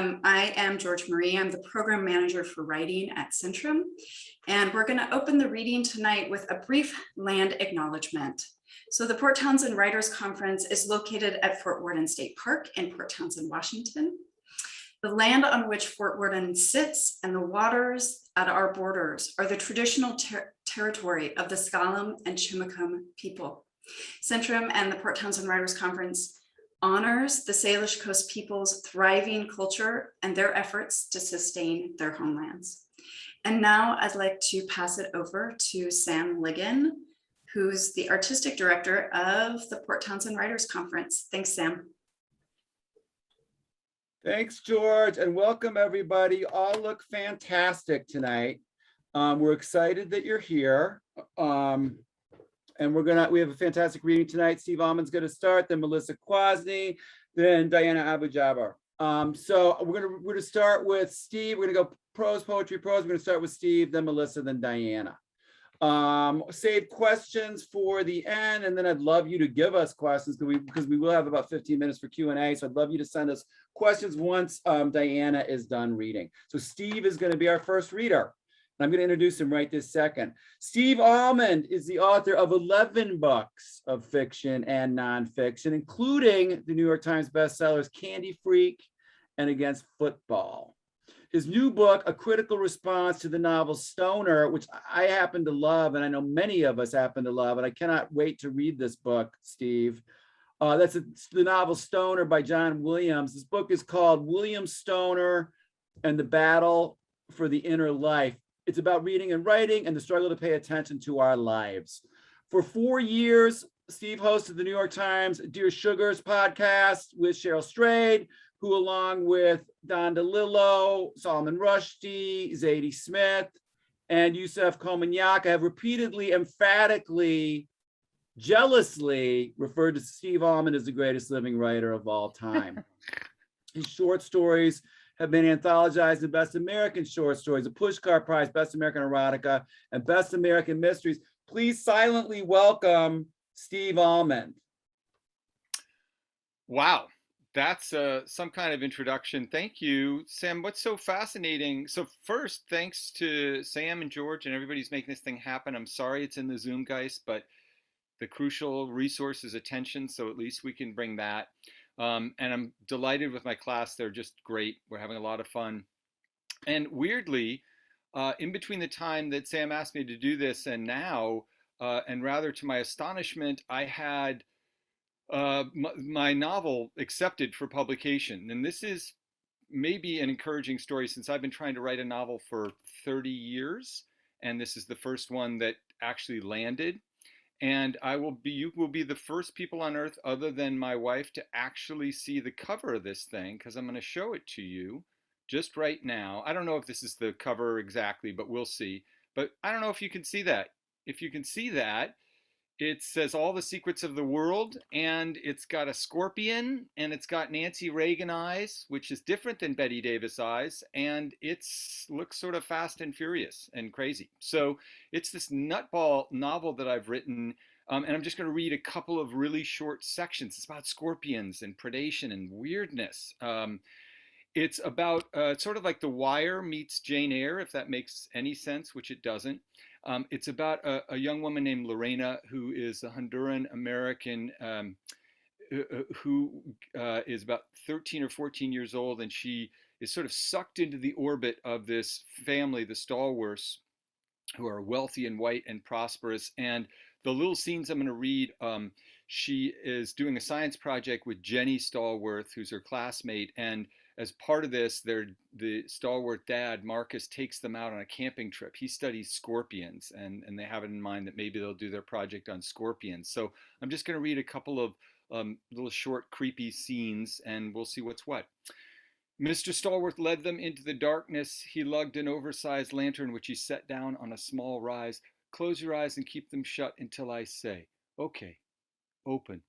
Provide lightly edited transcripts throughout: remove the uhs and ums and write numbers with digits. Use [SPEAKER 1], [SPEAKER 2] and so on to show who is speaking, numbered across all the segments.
[SPEAKER 1] I am George Marie. I'm the program manager for writing at Centrum, and we're going to open the reading tonight with a brief land acknowledgement. So the Port Townsend Writers Conference is located at Fort Worden State Park in Port Townsend, Washington. The land on which Fort Worden sits and the waters at our borders are the traditional territory of the S'Klallam and Chimacum people. Centrum and the Port Townsend Writers Conference honors the Salish Coast people's thriving culture and their efforts to sustain their homelands. And now I'd like to pass it over to Sam Ligon, who's the artistic director of the Port Townsend Writers Conference. Thanks, Sam.
[SPEAKER 2] Thanks, George, and welcome everybody. All look fantastic tonight. We're excited that you're here. And we have a fantastic reading tonight. Steve Allman's going to start, then Melissa Kwasny, then Diana Abu Jaber. So we're going to start with Steve. We're going to go prose, poetry, prose. We're going to start with Steve, then Melissa, then Diana. Save questions for the end, and then I'd love you to give us questions because we will have about 15 minutes for Q&A. So I'd love you to send us questions once Diana is done reading. So Steve is going to be our first reader. I'm going to introduce him right this second. Steve Almond is the author of 11 books of fiction and nonfiction, including the New York Times bestsellers Candy Freak and Against Football. His new book, A Critical Response to the Novel Stoner, which I happen to love, and I know many of us happen to love, and I cannot wait to read this book, Steve. That's the novel Stoner by John Williams. This book is called William Stoner and the Battle for the Inner Life. It's about reading and writing and the struggle to pay attention to our lives. For 4 years, Steve hosted the New York Times Dear Sugars podcast with Cheryl Strayed, who along with Don DeLillo, Salman Rushdie, Zadie Smith, and Yusef Komanyaka have repeatedly, emphatically, jealously referred to Steve Allman as the greatest living writer of all time. His short stories have been anthologized in Best American Short Stories, the Pushcart Prize, Best American Erotica, and Best American Mysteries. Please silently welcome Steve Almond.
[SPEAKER 3] Wow, that's some kind of introduction. Thank you, Sam. What's so fascinating? So first, thanks to Sam and George and everybody who's making this thing happen. I'm sorry it's in the Zoom, guys, but the crucial resource is attention, so at least we can bring that. And I'm delighted with my class. They're just great. We're having a lot of fun. And weirdly, in between the time that Sam asked me to do this and now, and rather to my astonishment, I had my novel accepted for publication. And this is maybe an encouraging story since I've been trying to write a novel for 30 years. And this is the first one that actually landed. And you will be the first people on earth other than my wife to actually see the cover of this thing, because I'm going to show it to you just right now. I don't know if this is the cover exactly, but we'll see. But I don't know if you can see that. If you can see that, it says All the Secrets of the World, and it's got a scorpion, and it's got Nancy Reagan eyes, which is different than Betty Davis eyes, and it looks sort of fast and furious and crazy. So it's this nutball novel that I've written, and I'm just going to read a couple of really short sections. It's about scorpions and predation and weirdness. It's about sort of like The Wire meets Jane Eyre, if that makes any sense, which it doesn't. It's about a young woman named Lorena, who is a Honduran American who is about 13 or 14 years old, and she is sort of sucked into the orbit of this family, the Stallworths, who are wealthy and white and prosperous. And the little scenes I'm going to read, she is doing a science project with Jenny Stallworth, who's her classmate, and as part of this, the Stallworth dad, Marcus, takes them out on a camping trip. He studies scorpions, and they have it in mind that maybe they'll do their project on scorpions. So I'm just going to read a couple of little short, creepy scenes, and we'll see what's what. Mr. Stallworth led them into the darkness. He lugged an oversized lantern, which he set down on a small rise. Close your eyes and keep them shut until I say, okay, open.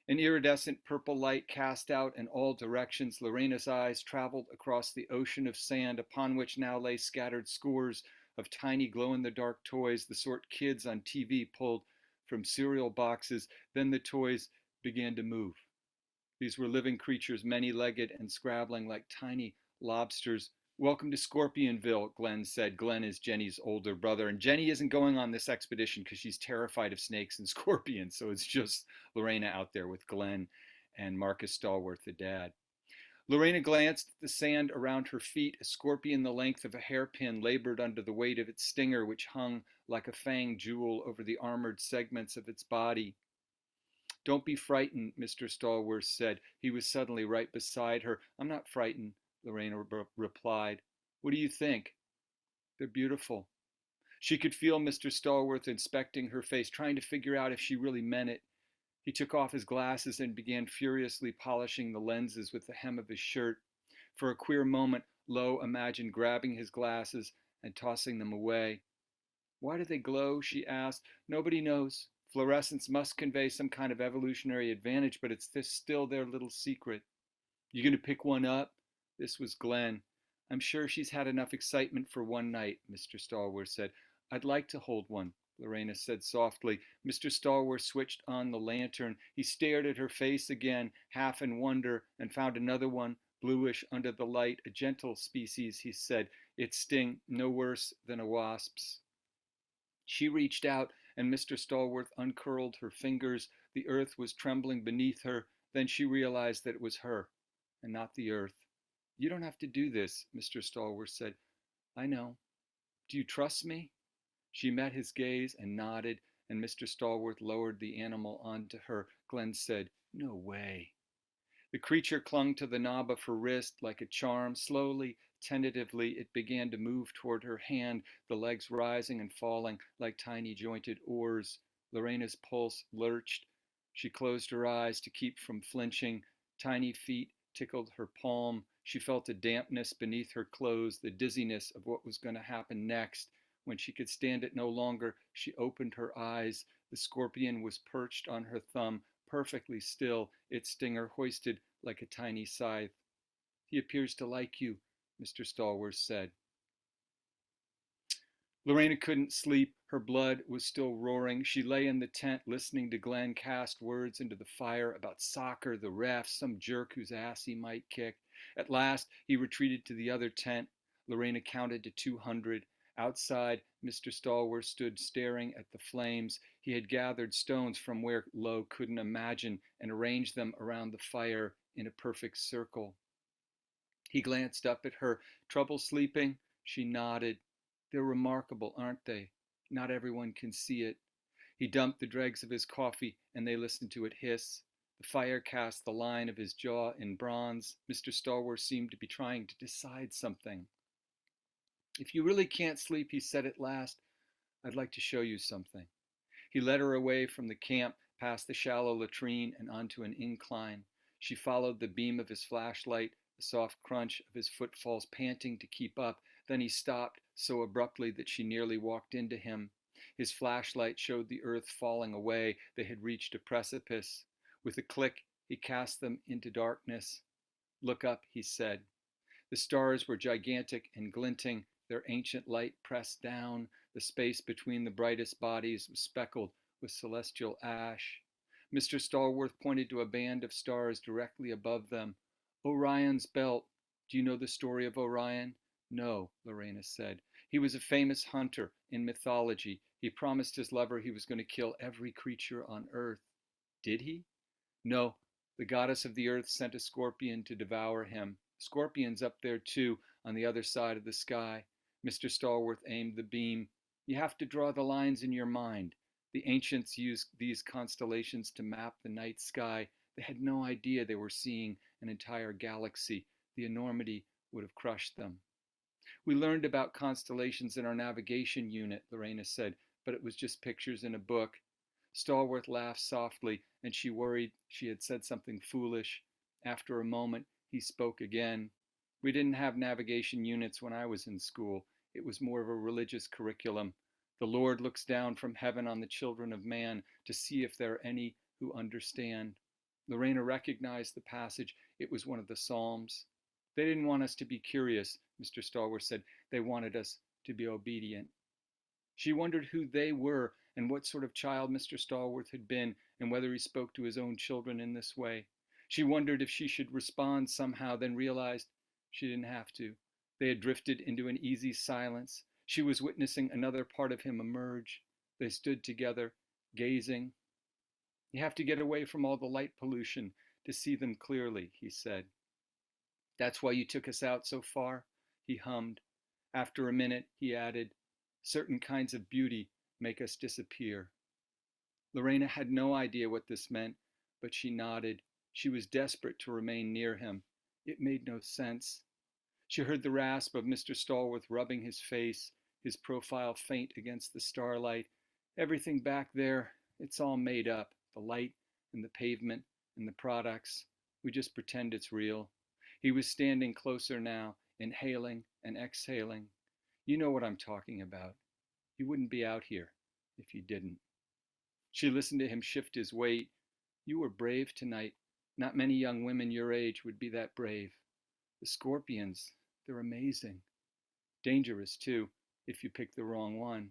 [SPEAKER 3] An iridescent purple light cast out in all directions. Lorena's eyes traveled across the ocean of sand, upon which now lay scattered scores of tiny glow-in-the-dark toys, the sort kids on TV pulled from cereal boxes. Then the toys began to move. These were living creatures, many-legged and scrabbling like tiny lobsters. Welcome to Scorpionville, Glenn said. Glenn is Jenny's older brother, and Jenny isn't going on this expedition because she's terrified of snakes and scorpions, so it's just Lorena out there with Glenn and Marcus Stallworth, the dad. Lorena glanced at the sand around her feet. A scorpion the length of a hairpin labored under the weight of its stinger, which hung like a fanged jewel over the armored segments of its body. Don't be frightened, Mr. Stallworth said. He was suddenly right beside her. I'm not frightened, Lorena replied. What do you think? They're beautiful. She could feel Mr. Stallworth inspecting her face, trying to figure out if she really meant it. He took off his glasses and began furiously polishing the lenses with the hem of his shirt. For a queer moment, Lo imagined grabbing his glasses and tossing them away. Why do they glow? She asked. Nobody knows. Fluorescence must convey some kind of evolutionary advantage, but it's still their little secret. You going to pick one up? This was Glenn. I'm sure she's had enough excitement for one night, Mr. Stallworth said. I'd like to hold one, Lorena said softly. Mr. Stallworth switched on the lantern. He stared at her face again, half in wonder, and found another one, bluish under the light. A gentle species, he said. Its sting no worse than a wasp's. She reached out, and Mr. Stallworth uncurled her fingers. The earth was trembling beneath her. Then she realized that it was her, and not the earth. You don't have to do this, Mr. Stallworth said. I know. Do you trust me? She met his gaze and nodded, and Mr. Stallworth lowered the animal onto her. Glenn said, No way. The creature clung to the knob of her wrist like a charm. Slowly, tentatively, it began to move toward her hand, the legs rising and falling like tiny jointed oars. Lorena's pulse lurched. She closed her eyes to keep from flinching. Tiny feet tickled her palm. She felt a dampness beneath her clothes, the dizziness of what was going to happen next. When she could stand it no longer, she opened her eyes. The scorpion was perched on her thumb, perfectly still, its stinger hoisted like a tiny scythe. He appears to like you, Mr. Stallworth said. Lorena couldn't sleep. Her blood was still roaring. She lay in the tent listening to Glenn cast words into the fire about soccer, the refs, some jerk whose ass he might kick. At last, he retreated to the other tent. Lorena counted to 200. Outside, Mr. Stallworth stood staring at the flames. He had gathered stones from where Lo couldn't imagine and arranged them around the fire in a perfect circle. He glanced up at her. Trouble sleeping? She nodded. They're remarkable, aren't they? Not everyone can see it. He dumped the dregs of his coffee, and they listened to it hiss. The fire cast the line of his jaw in bronze. Mr. Stallworth seemed to be trying to decide something. If you really can't sleep, he said at last, I'd like to show you something. He led her away from the camp, past the shallow latrine and onto an incline. She followed the beam of his flashlight, the soft crunch of his footfalls, panting to keep up. Then he stopped so abruptly that she nearly walked into him. His flashlight showed the earth falling away. They had reached a precipice. With a click, he cast them into darkness. Look up, he said. The stars were gigantic and glinting, their ancient light pressed down. The space between the brightest bodies was speckled with celestial ash. Mr. Stallworth pointed to a band of stars directly above them. Orion's belt. Do you know the story of Orion? No, Lorena said. He was a famous hunter in mythology. He promised his lover he was going to kill every creature on earth. Did he? No. The goddess of the earth sent a scorpion to devour him. Scorpion's up there too, on the other side of the sky. Mr. Stallworth aimed the beam. You have to draw the lines in your mind. The ancients used these constellations to map the night sky. They had no idea they were seeing an entire galaxy. The enormity would have crushed them. We learned about constellations in our navigation unit, Lorena said, but it was just pictures in a book. Stallworth laughed softly, and she worried she had said something foolish. After a moment, he spoke again. We didn't have navigation units when I was in school. It was more of a religious curriculum. The Lord looks down from heaven on the children of man to see if there are any who understand. Lorena recognized the passage. It was one of the Psalms. They didn't want us to be curious, Mr. Stallworth said. They wanted us to be obedient. She wondered who they were and what sort of child Mr. Stallworth had been and whether he spoke to his own children in this way. She wondered if she should respond somehow, then realized She didn't have to. They had drifted into an easy silence. She was witnessing another part of him emerge. They stood together, gazing. You have to get away from all the light pollution to see them clearly, he said. That's why you took us out so far, he hummed. After a minute, he added, certain kinds of beauty make us disappear. Lorena had no idea what this meant, but she nodded. She was desperate to remain near him. It made no sense. She heard the rasp of Mr. Stallworth rubbing his face, his profile faint against the starlight. Everything back there, it's all made up, the light and the pavement and the products. We just pretend it's real. He was standing closer now, inhaling and exhaling. You know what I'm talking about. You wouldn't be out here if you didn't. She listened to him shift his weight. You were brave tonight. Not many young women your age would be that brave. The scorpions, they're amazing. Dangerous, too, if you pick the wrong one.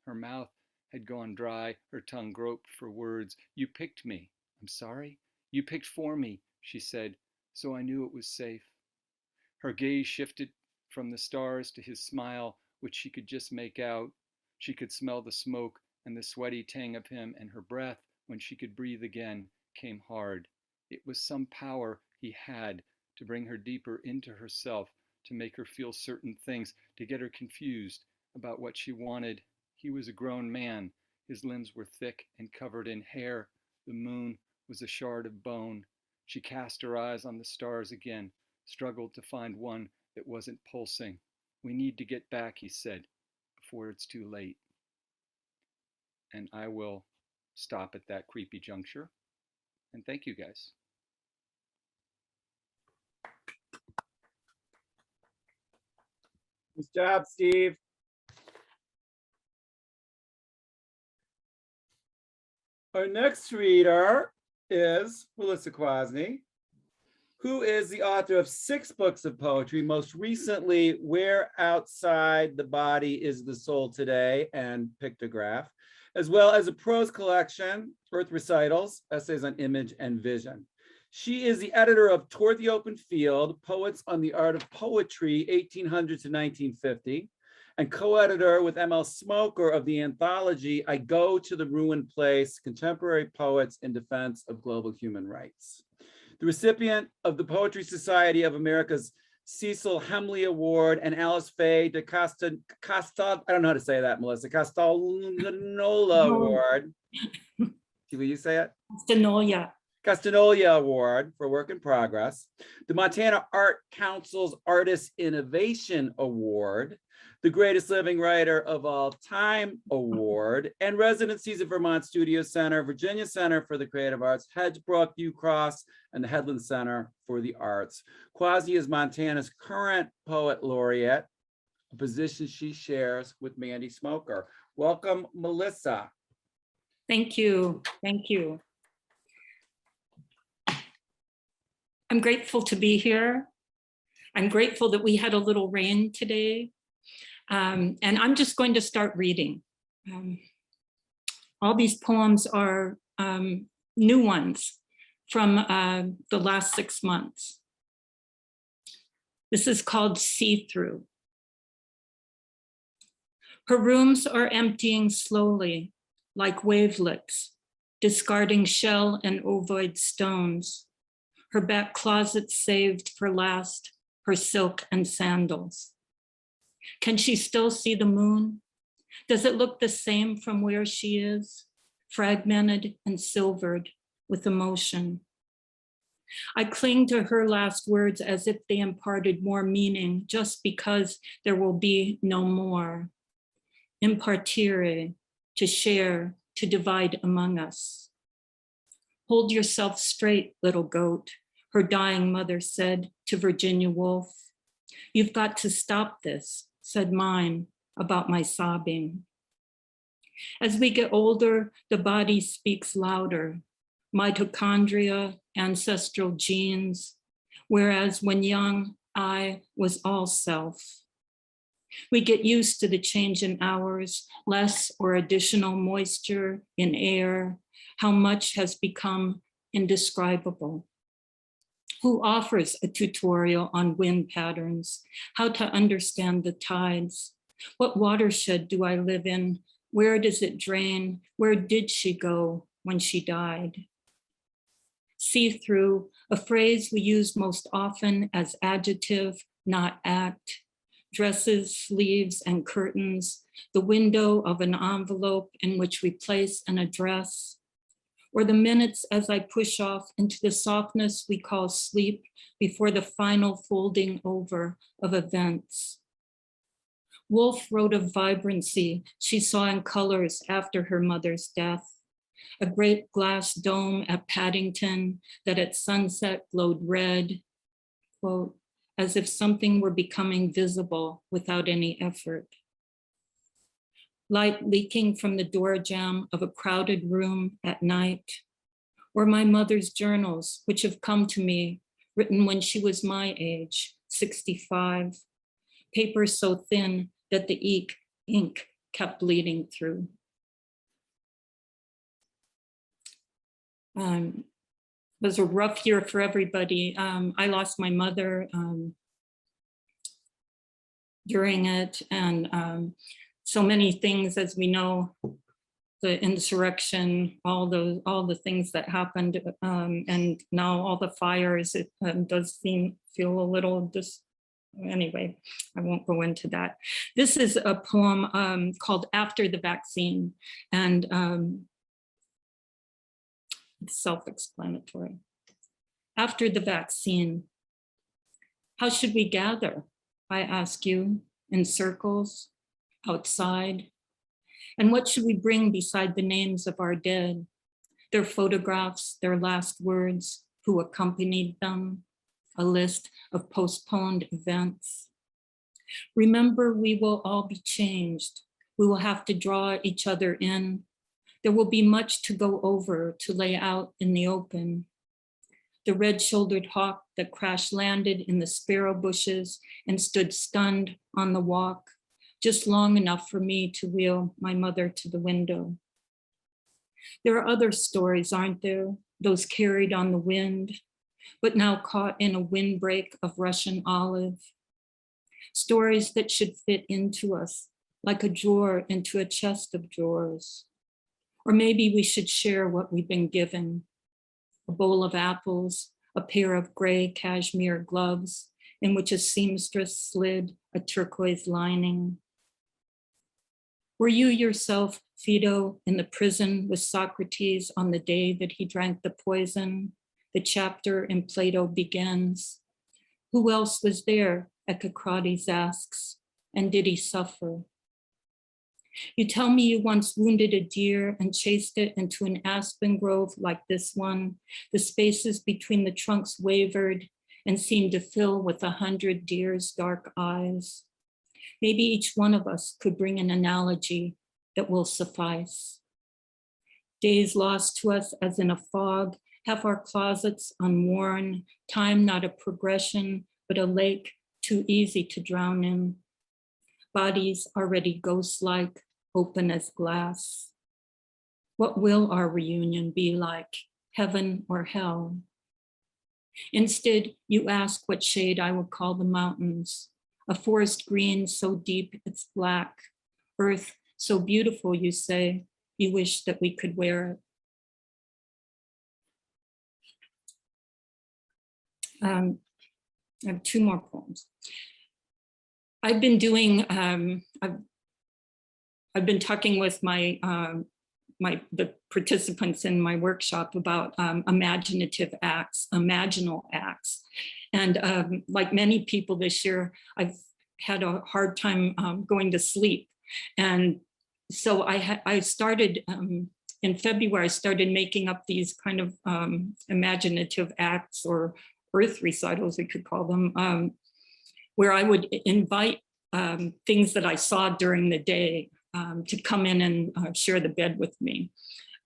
[SPEAKER 3] Her mouth had gone dry, her tongue groped for words. You picked me. I'm sorry? You picked for me, she said, so I knew it was safe. Her gaze shifted from the stars to his smile, which she could just make out. She could smell the smoke and the sweaty tang of him, and her breath, when she could breathe again, came hard. It was some power he had to bring her deeper into herself, to make her feel certain things, to get her confused about what she wanted. He was a grown man. His limbs were thick and covered in hair. The moon was a shard of bone. She cast her eyes on the stars again, struggled to find one that wasn't pulsing. We need to get back, he said, before it's too late. And I will stop at that creepy juncture. And thank you, guys.
[SPEAKER 2] Nice job, Steve. Our next reader is Melissa Kwasny, who is the author of 6 books of poetry, most recently, Where Outside the Body is the Soul Today, and Pictograph, as well as a prose collection, Earth Recitals, Essays on Image and Vision. She is the editor of Toward the Open Field, Poets on the Art of Poetry, 1800 to 1950, and co-editor with M.L. Smoker of the anthology, I Go to the Ruined Place, Contemporary Poets in Defense of Global Human Rights. The recipient of the Poetry Society of America's Cecil Hemley Award and Alice Faye de I don't know how to say that, Melissa, Castagnola Award. Will you say it? Castagnola Award for Work in Progress, the Montana Art Council's Artist Innovation Award, the Greatest Living Writer of All Time Award, and residencies at Vermont Studio Center, Virginia Center for the Creative Arts, Hedgebrook, UCross, and the Headland Center for the Arts. Kwasny is Montana's current Poet Laureate, a position she shares with Mandy Smoker. Welcome, Melissa.
[SPEAKER 4] Thank you. Thank you. I'm grateful to be here. I'm grateful that we had a little rain today. And I'm just going to start reading. All these poems are new ones from the last 6 months. This is called See Through. Her rooms are emptying slowly, like wavelets, discarding shell and ovoid stones. Her back closet saved for last, her silk and sandals. Can she still see the moon? Does it look the same from where she is, fragmented and silvered with emotion? I cling to her last words as if they imparted more meaning just because there will be no more. Impartire, to share, to divide among us. Hold yourself straight, little goat, her dying mother said to Virginia Woolf. You've got to stop this, said mine about my sobbing. As we get older, the body speaks louder, mitochondria, ancestral genes, whereas when young, I was all self. We get used to the change in hours, less or additional moisture in air, how much has become indescribable. Who offers a tutorial on wind patterns, how to understand the tides? What watershed do I live in? Where does it drain? Where did she go when she died? See-through, a phrase we use most often as adjective, not act. Dresses, sleeves, and curtains, the window of an envelope in which we place an address, or the minutes as I push off into the softness we call sleep before the final folding over of events. Woolf wrote of vibrancy she saw in colors after her mother's death. A great glass dome at Paddington that at sunset glowed red, quote, as if something were becoming visible without any effort. Light leaking from the door jamb of a crowded room at night, or my mother's journals, which have come to me, written when she was my age, 65, paper so thin that the ink kept bleeding through. It was a rough year for everybody. I lost my mother during it, and so many things, as we know, the insurrection, all the things that happened, and now all the fires. It does feel a little anyway, I won't go into that. This is a poem called After the Vaccine, and it's self-explanatory. After the vaccine, how should we gather? I ask you, in circles, outside. And what should we bring beside the names of our dead? Their photographs, their last words, who accompanied them, a list of postponed events. Remember, we will all be changed. We will have to draw each other in. There will be much to go over, to lay out in the open. The red-shouldered hawk that crash landed in the sparrow bushes and stood stunned on the walk, just long enough for me to wheel my mother to the window. There are other stories, aren't there? Those carried on the wind, but now caught in a windbreak of Russian olive. Stories that should fit into us, like a drawer into a chest of drawers. Or maybe we should share what we've been given. A bowl of apples, a pair of gray cashmere gloves in which a seamstress slid a turquoise lining. Were you yourself, Phaedo, in the prison with Socrates on the day that he drank the poison? The chapter in Plato begins. Who else was there, Echecrates asks, and did he suffer? You tell me you once wounded a deer and chased it into an aspen grove like this one. The spaces between the trunks wavered and seemed to fill with 100 deer's dark eyes. Maybe each one of us could bring an analogy that will suffice. Days lost to us as in a fog, half our closets unworn, time not a progression, but a lake too easy to drown in. Bodies already ghost-like, open as glass. What will our reunion be like, heaven or hell? Instead, you ask what shade I will call the mountains, a forest green so deep it's black, earth so beautiful, you say, you wish that we could wear it. I have two more poems. I've been doing, I've been talking with the participants in my workshop about imaginative acts, imaginal acts. And like many people this year, I've had a hard time going to sleep. And so I started, in February, I started making up these kind of imaginative acts or earth recitals, we could call them, where I would invite things that I saw during the day to come in and share the bed with me.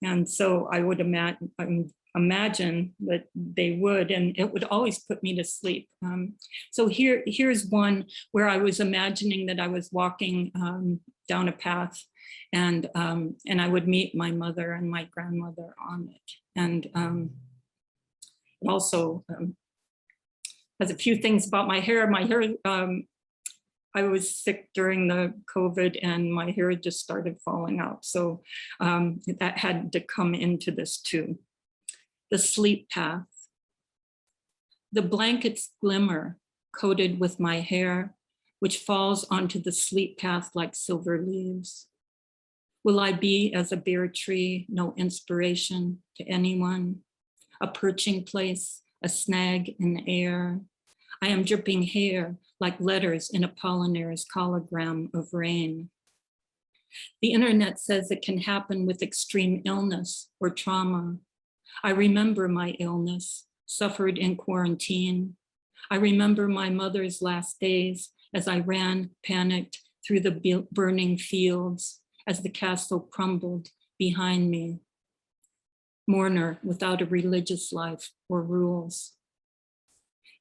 [SPEAKER 4] And so I would imagine that they would, and it would always put me to sleep. So here's one where I was imagining that I was walking down a path and I would meet my mother and my grandmother on it. And also has a few things about my hair. I was sick during the COVID and my hair just started falling out. So that had to come into this too. The sleep path. The blankets glimmer, coated with my hair, which falls onto the sleep path like silver leaves. Will I be as a bare tree, no inspiration to anyone? A perching place, a snag in the air. I am dripping hair like letters in Apollinaire's cologram of rain. The internet says it can happen with extreme illness or trauma. I remember my illness, suffered in quarantine. I remember my mother's last days as I ran, panicked through the burning fields as the castle crumbled behind me. Mourner without a religious life or rules.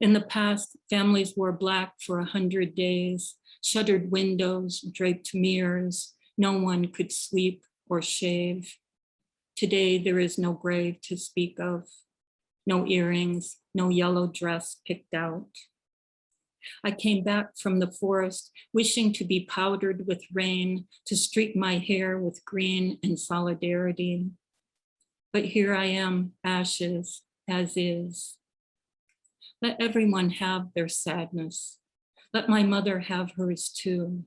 [SPEAKER 4] In the past, families wore black for 100 days, shuttered windows, draped mirrors. No one could sweep or shave. Today, there is no grave to speak of, no earrings, no yellow dress picked out. I came back from the forest, wishing to be powdered with rain, to streak my hair with green in solidarity. But here I am, ashes, as is. Let everyone have their sadness. Let my mother have hers too.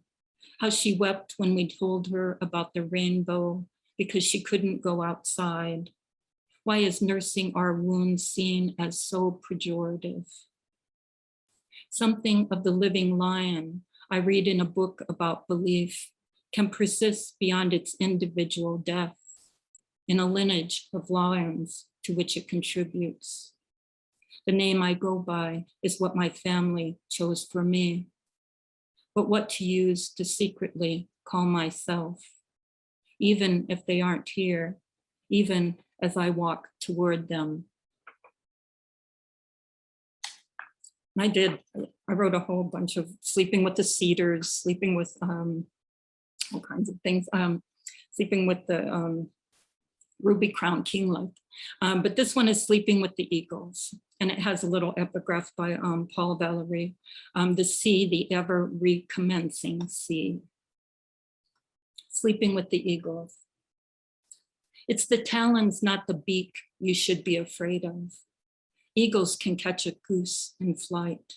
[SPEAKER 4] How she wept when we told her about the rainbow because she couldn't go outside. Why is nursing our wounds seen as so pejorative? Something of the living lion I read in a book about belief can persist beyond its individual death in a lineage of lions to which it contributes. The name I go by is what my family chose for me, but what to use to secretly call myself, even if they aren't here, even as I walk toward them. And I wrote a whole bunch of sleeping with the cedars, sleeping with all kinds of things, sleeping with the ruby crowned kinglet. But this one is sleeping with the eagles. And it has a little epigraph by Paul Valery, the sea, the ever recommencing sea. Sleeping with the eagles. It's the talons, not the beak, you should be afraid of. Eagles can catch a goose in flight.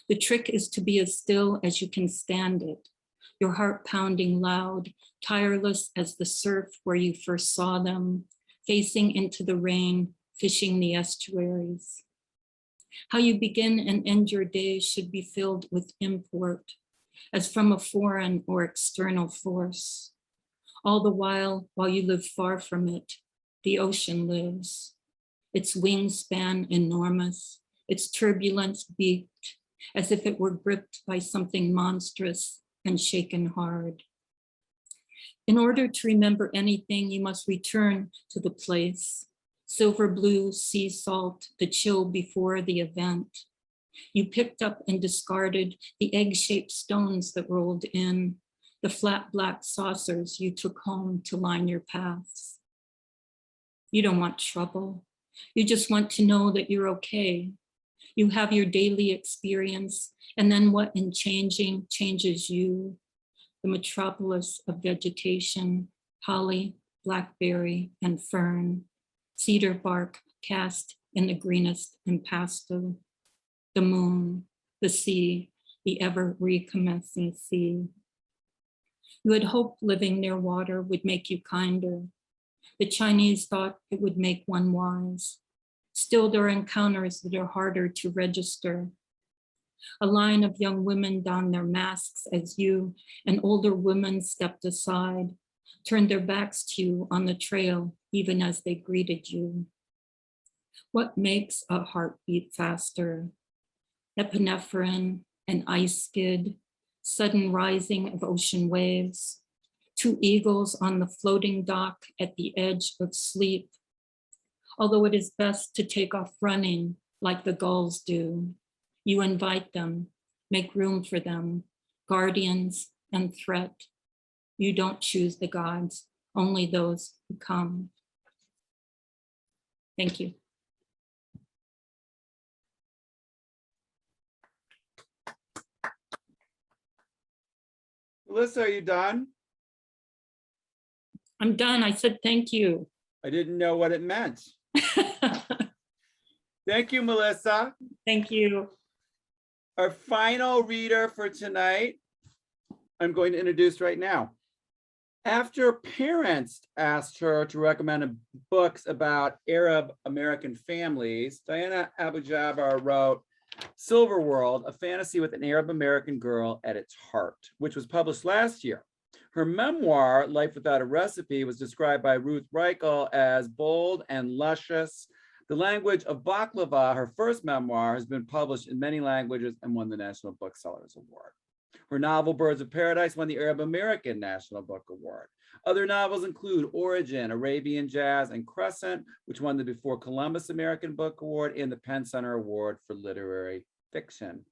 [SPEAKER 4] The trick is to be as still as you can stand it, your heart pounding loud, tireless as the surf where you first saw them, facing into the rain, fishing the estuaries. How you begin and end your day should be filled with import, as from a foreign or external force. All the while you live far from it, the ocean lives. Its wingspan enormous, its turbulence beaked, as if it were gripped by something monstrous and shaken hard. In order to remember anything, you must return to the place. Silver blue sea salt, the chill before the event. You picked up and discarded the egg-shaped stones that rolled in, the flat black saucers you took home to line your paths. You don't want trouble. You just want to know that you're okay. You have your daily experience, and then what in changing changes you, the metropolis of vegetation, holly, blackberry, and fern, cedar bark cast in the greenest impasto, the moon, the sea, the ever recommencing sea. You had hoped living near water would make you kinder. The Chinese thought it would make one wise. Still, there are encounters that are harder to register. A line of young women donned their masks as you and older women stepped aside, turned their backs to you on the trail, even as they greeted you. What makes a heart beat faster? Epinephrine, an ice skid, sudden rising of ocean waves, two eagles on the floating dock at the edge of sleep. Although it is best to take off running like the gulls do, you invite them, make room for them, guardians and threat. You don't choose the gods, only those who come. Thank you.
[SPEAKER 2] Melissa, are you done?
[SPEAKER 4] I'm done. I said thank you.
[SPEAKER 2] I didn't know what it meant. Thank you, Melissa.
[SPEAKER 4] Thank you.
[SPEAKER 2] Our final reader for tonight, I'm going to introduce right now. After parents asked her to recommend books about Arab American families, Diana Abu Jabbar wrote Silver World, a fantasy with an Arab American girl at its heart, which was published last year. Her memoir, Life Without a Recipe, was described by Ruth Reichel as bold and luscious. The Language of Baklava, her first memoir, has been published in many languages and won the National Booksellers Award. Her novel, Birds of Paradise, won the Arab American National Book Award. Other novels include Origin, Arabian Jazz, and Crescent, which won the Before Columbus American Book Award and the Penn Center Award for Literary Fiction.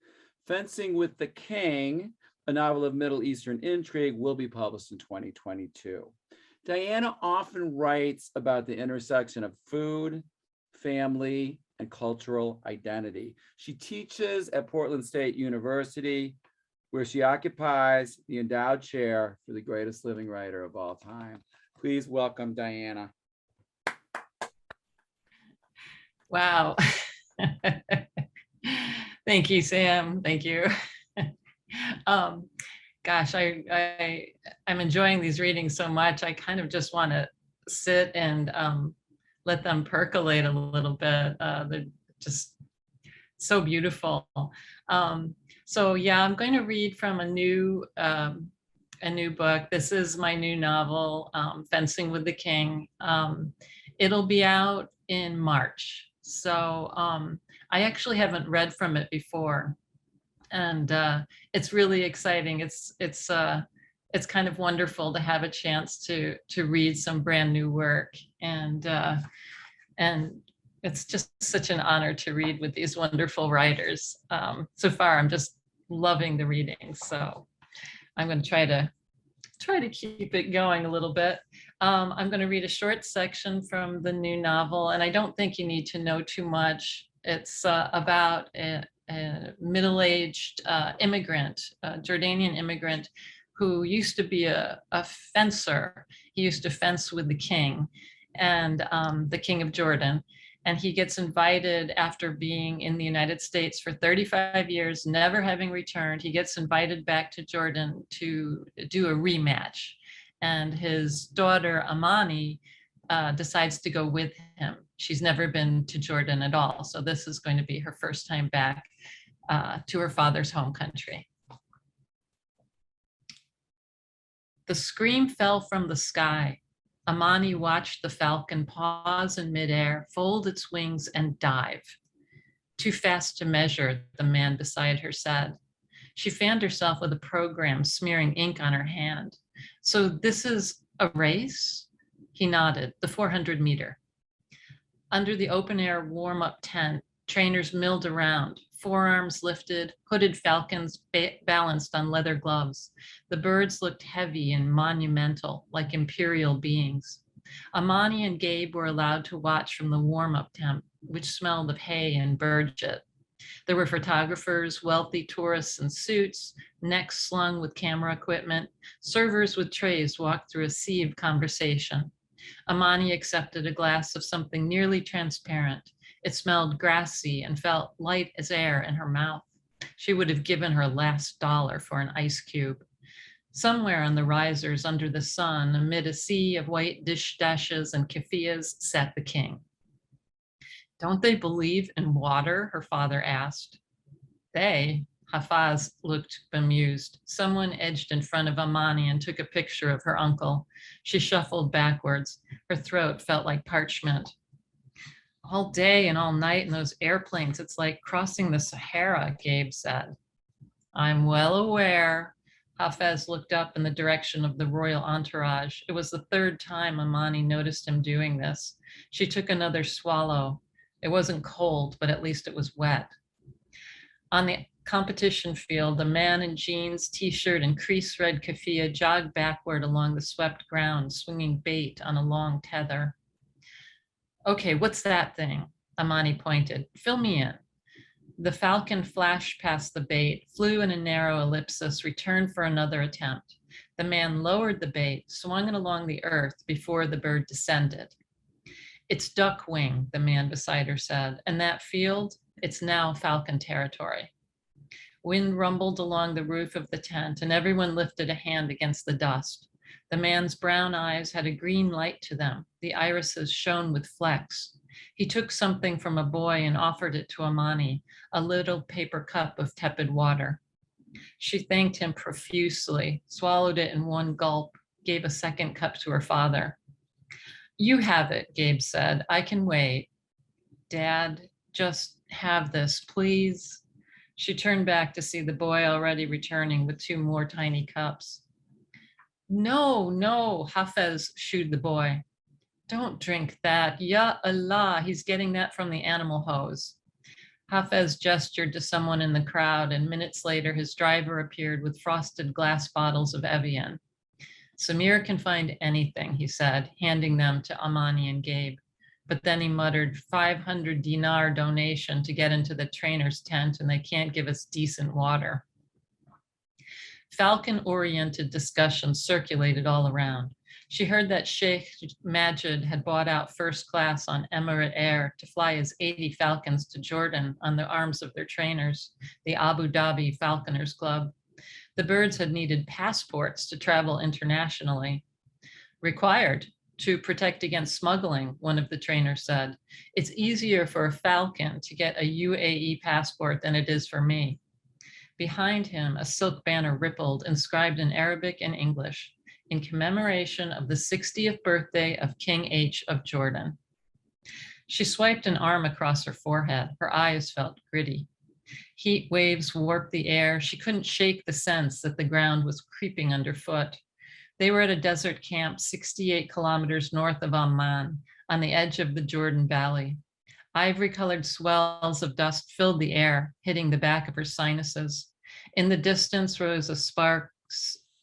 [SPEAKER 2] Fencing with the King, a novel of Middle Eastern intrigue, will be published in 2022. Diana often writes about the intersection of food, family, and cultural identity. She teaches at Portland State University, where she occupies the endowed chair for the greatest living writer of all time. Please welcome Diana.
[SPEAKER 5] Wow. Thank you, Sam. Thank you. Gosh, I'm enjoying these readings so much. I kind of just want to sit and let them percolate a little bit. They're just so beautiful. So yeah, I'm going to read from a new book. This is my new novel, Fencing with the King. It'll be out in March. So I actually haven't read from it before, and it's really exciting. It's kind of wonderful to have a chance to read some brand new work, and it's just such an honor to read with these wonderful writers. So far, I'm just loving the reading. So I'm going to try to keep it going a little bit. I'm going to read a short section from the new novel, and I don't think you need to know too much. It's about a middle-aged immigrant, a Jordanian immigrant, who used to be a fencer. He used to fence with the king, and the King of Jordan. And he gets invited, after being in the United States for 35 years, never having returned, he gets invited back to Jordan to do a rematch. And his daughter, Amani, decides to go with him. She's never been to Jordan at all. So this is going to be her first time back to her father's home country. The scream fell from the sky. Amani watched the falcon pause in midair, fold its wings, and dive. Too fast to measure, the man beside her said. She fanned herself with a program, smearing ink on her hand. So this is a race? He nodded, the 400-meter. Under the open-air warm-up tent, trainers milled around, forearms lifted, hooded falcons balanced on leather gloves. The birds looked heavy and monumental, like imperial beings. Amani and Gabe were allowed to watch from the warm-up tent, which smelled of hay and birdshit. There were photographers, wealthy tourists in suits, necks slung with camera equipment. Servers with trays walked through a sea of conversation. Amani accepted a glass of something nearly transparent. It smelled grassy and felt light as air in her mouth. She would have given her last dollar for an ice cube. Somewhere on the risers under the sun, amid a sea of white dish dashes and keffiyehs, sat the king. Don't they believe in water? Her father asked. They? Hafaz looked bemused. Someone edged in front of Amani and took a picture of her uncle. She shuffled backwards. Her throat felt like parchment. All day and all night in those airplanes, it's like crossing the Sahara, Gabe said. I'm well aware. Hafez looked up in the direction of the royal entourage. It was the third time Amani noticed him doing this. She took another swallow. It wasn't cold, but at least it was wet. On the competition field, a man in jeans, t-shirt, and crease red keffiyeh jogged backward along the swept ground, swinging bait on a long tether. Okay, what's that thing? Amani pointed. Fill me in. The falcon flashed past the bait, flew in a narrow ellipsis, returned for another attempt. The man lowered the bait, swung it along the earth before the bird descended. It's duck wing, the man beside her said, and that field, it's now falcon territory. Wind rumbled along the roof of the tent and everyone lifted a hand against the dust. The man's brown eyes had a green light to them. The irises shone with flecks. He took something from a boy and offered it to Amani, a little paper cup of tepid water. She thanked him profusely, swallowed it in one gulp, gave a second cup to her father. You have it, Gabe said. I can wait. Dad, just have this, please. She turned back to see the boy already returning with 2 more tiny cups. No, no, Hafez shooed the boy. Don't drink that. Ya Allah, he's getting that from the animal hose. Hafez gestured to someone in the crowd, and minutes later, his driver appeared with frosted glass bottles of Evian. Samir can find anything, he said, handing them to Amani and Gabe. But then he muttered, 500 dinar donation to get into the trainer's tent, and they can't give us decent water. Falcon-oriented discussions circulated all around. She heard that Sheikh Majid had bought out first class on Emirate Air to fly his 80 falcons to Jordan on the arms of their trainers, the Abu Dhabi Falconers Club. The birds had needed passports to travel internationally. Required to protect against smuggling, one of the trainers said. It's easier for a falcon to get a UAE passport than it is for me. Behind him, a silk banner rippled, inscribed in Arabic and English, in commemoration of the 60th birthday of King H of Jordan. She swiped an arm across her forehead. Her eyes felt gritty. Heat waves warped the air. She couldn't shake the sense that the ground was creeping underfoot. They were at a desert camp 68 kilometers north of Allman, on the edge of the Jordan Valley. Ivory-colored swells of dust filled the air, hitting the back of her sinuses. In the distance rose a sparse,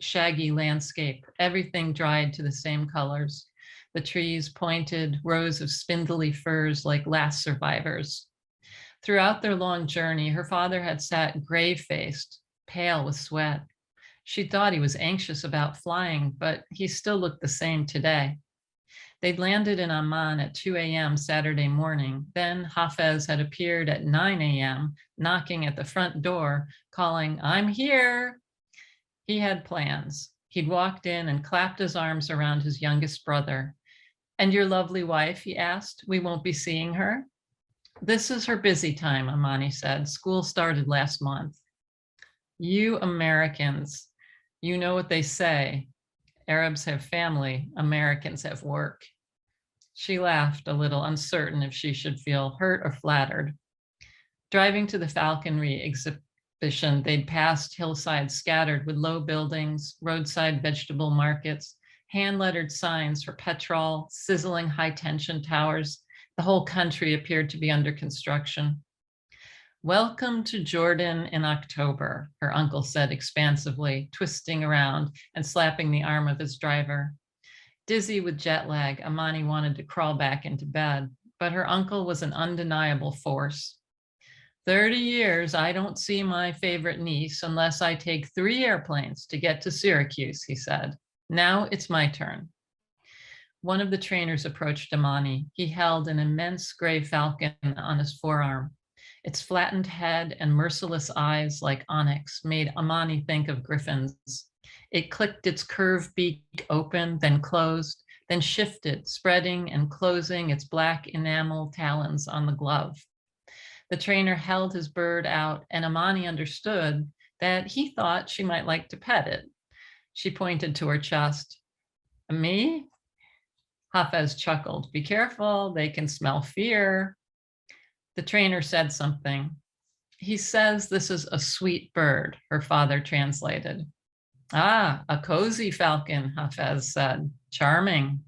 [SPEAKER 5] shaggy landscape, everything dried to the same colors. The trees pointed, rows of spindly firs like last survivors. Throughout their long journey, her father had sat grave-faced, pale with sweat. She thought he was anxious about flying, but he still looked the same today. They'd landed in Amman at 2 a.m. Saturday morning. Then Hafez had appeared at 9 a.m., knocking at the front door, calling, "I'm here." He had plans. He'd walked in and clapped his arms around his youngest brother. "And your lovely wife?" he asked. "We won't be seeing her?" "This is her busy time," Amani said. "School started last month." "You Americans, you know what they say. Arabs have family, Americans have work." She laughed, a little uncertain if she should feel hurt or flattered. Driving to the falconry exhibition, they'd passed hillsides scattered with low buildings, roadside vegetable markets, hand-lettered signs for petrol, sizzling high-tension towers. The whole country appeared to be under construction. "Welcome to Jordan in October," her uncle said expansively, twisting around and slapping the arm of his driver. Dizzy with jet lag, Amani wanted to crawl back into bed, but her uncle was an undeniable force. 30 years, I don't see my favorite niece unless I take 3 airplanes to get to Syracuse, he said. "Now it's my turn." One of the trainers approached Amani. He held an immense gray falcon on his forearm. Its flattened head and merciless eyes like onyx made Amani think of griffins. It clicked its curved beak open, then closed, then shifted, spreading and closing its black enamel talons on the glove. The trainer held his bird out, and Amani understood that he thought she might like to pet it. She pointed to her chest. "Me?" Hafez chuckled. "Be careful, they can smell fear." The trainer said something. "He says this is a sweet bird," her father translated. "Ah, a cozy falcon," Hafez said. "Charming."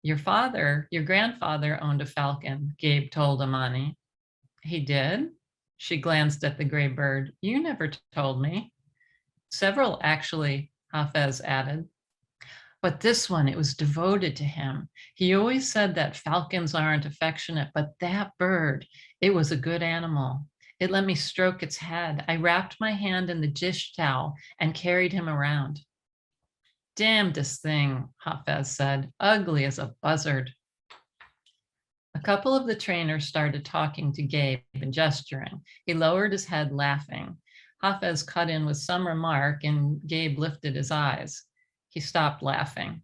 [SPEAKER 5] Your grandfather owned a falcon," Gabe told Amani. "He did?" She glanced at the gray bird. "You never told me." "Several, actually," Hafez added. "But this one, it was devoted to him. He always said that falcons aren't affectionate, but that bird, it was a good animal. It let me stroke its head. I wrapped my hand in the dish towel and carried him around." Damnedest thing, Hafez said, ugly as a buzzard. A couple of the trainers started talking to Gabe and gesturing. He lowered his head, laughing. Hafez cut in with some remark, and Gabe lifted his eyes. He stopped laughing.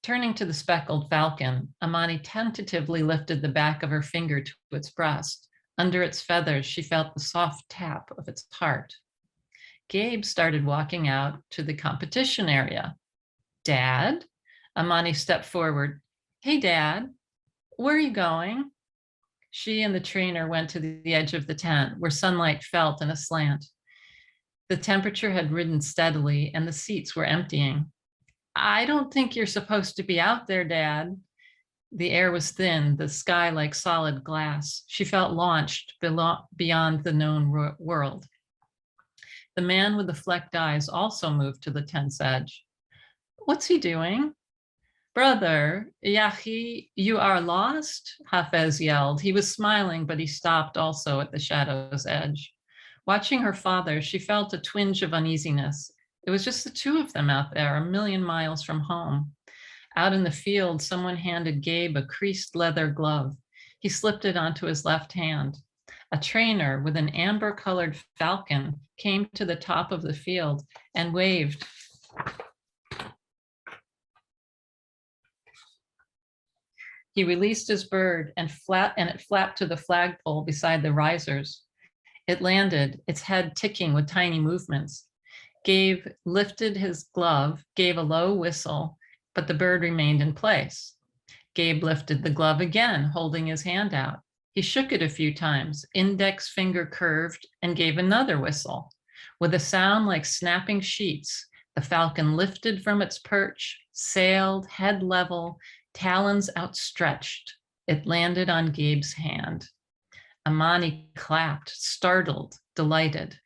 [SPEAKER 5] Turning to the speckled falcon, Amani tentatively lifted the back of her finger to its breast. Under its feathers, she felt the soft tap of its heart. Gabe started walking out to the competition area. Dad? Amani stepped forward. Hey, Dad, where are you going? She and the trainer went to the edge of the tent where sunlight fell in a slant. The temperature had risen steadily and the seats were emptying. I don't think you're supposed to be out there, Dad. The air was thin, the sky like solid glass. She felt launched beyond the known world. The man with the flecked eyes also moved to the tent's edge. What's he doing? Brother, Yahi, you are lost? Hafez yelled. He was smiling, but he stopped also at the shadow's edge. Watching her father, she felt a twinge of uneasiness. It was just the two of them out there, a million miles from home. Out in the field, someone handed Gabe a creased leather glove. He slipped it onto his left hand. A trainer with an amber-colored falcon came to the top of the field and waved. He released his bird and it flapped to the flagpole beside the risers. It landed, its head ticking with tiny movements. Gabe lifted his glove, gave a low whistle, but the bird remained in place. Gabe lifted the glove again, holding his hand out. He shook it a few times, index finger curved, and gave another whistle. With a sound like snapping sheets, the falcon lifted from its perch, sailed head level, talons outstretched. It landed on Gabe's hand. Amani clapped, startled, delighted.